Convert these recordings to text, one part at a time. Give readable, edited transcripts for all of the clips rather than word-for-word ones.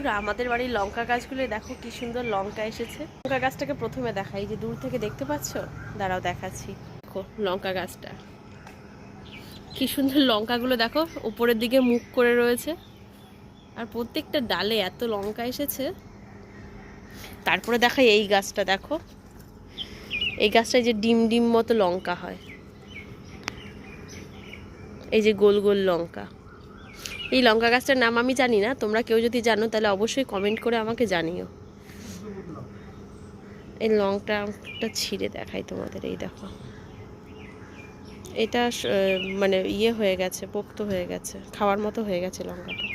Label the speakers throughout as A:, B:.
A: বন্ধুরা, আমাদের বাড়ির লঙ্কা গাছগুলো দেখো কি সুন্দর লঙ্কা এসেছে। লঙ্কা গাছটাকে প্রথমে দেখাই, যে দূর থেকে দেখতে পাচ্ছ, দাঁড়াও দেখাচ্ছি। দেখো লঙ্কা গাছটা কি সুন্দর, লঙ্কাগুলো দেখো উপরের দিকে মুখ করে রয়েছে, আর প্রত্যেকটা ডালে এত লঙ্কা এসেছে। তারপরে দেখাই এই গাছটা, দেখো এই গাছটায় যে ডিম ডিম মতো লঙ্কা হয়, এই যে গোল গোল লঙ্কা। এই লঙ্কা গাছটার নাম আমি জানি না, তোমরা কেউ যদি জানো তাহলে অবশ্যই কমেন্ট করে আমাকে জানিও। এই লঙ্কাটা ছিঁড়ে দেখাই তোমাদের, এই দেখো এটা মানে ইয়ে হয়ে গেছে, পোক্ত হয়ে গেছে, খাওয়ার মতো হয়ে গেছে লঙ্কাটা।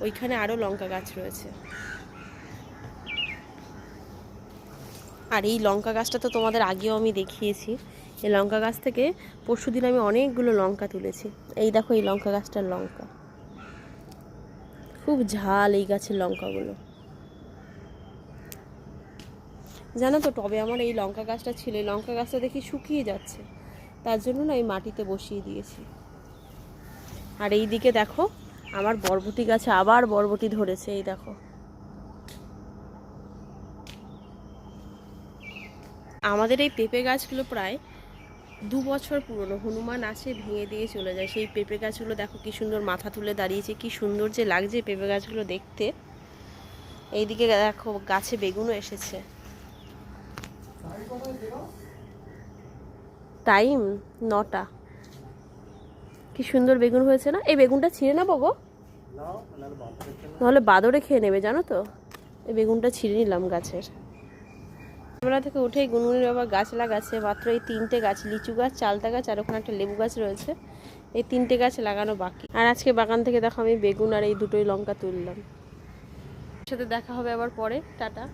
A: ওইখানে আরও লঙ্কা গাছ রয়েছে। আর এই লঙ্কা গাছটা তো তোমাদের আগেও আমি দেখিয়েছি। এই লঙ্কা গাছ থেকে পরশুদিন আমি অনেকগুলো লঙ্কা তুলেছি। এই দেখো এই লঙ্কা গাছটার লঙ্কা, খুব ঝাল এই গাছের লঙ্কাগুলো। জানো তো, টবে আমার এই লঙ্কা গাছটা ছিল, এই লঙ্কা গাছটা দেখি শুকিয়ে যাচ্ছে, তার জন্য না এই মাটিতে বসিয়ে দিয়েছি। আর এই দিকে দেখো আমার বরবটি গাছে আবার বরবটি ধরেছে, এই দেখো। আমাদের এই পেঁপে গাছগুলো প্রায় 2 বছর পুরনো, হনুমান আসে ভেঙে দিয়ে চলে যায়। সেই পেঁপে গাছগুলো দেখো কি সুন্দর মাথা তুলে দাঁড়িয়েছে, কি সুন্দর যে লাগছে পেঁপে গাছগুলো দেখতে। এইদিকে দেখো গাছে বেগুনও এসেছে। টাইম 9টা। কি সুন্দর বেগুন হয়েছে না? এই বেগুনটা ছিঁড়ে নেবো গো, নাহলে বাদরে খেয়ে নেবে, জানো তো। এই বেগুনটা ছিঁড়ে নিলাম গাছের। ছোটবেলা থেকে উঠেই গুনগুনির বাবা গাছ লাগাচ্ছে, মাত্র এই 3টে গাছ, লিচু গাছ, চালতা গাছ, আর ওখানে একটা লেবু গাছ রয়েছে। এই 3টে গাছ লাগানো বাকি। আর আজকে বাগান থেকে দেখো আমি বেগুন আর এই দুটোই লঙ্কা তুললাম। সাথে দেখা হবে আবার পরে, টাটা।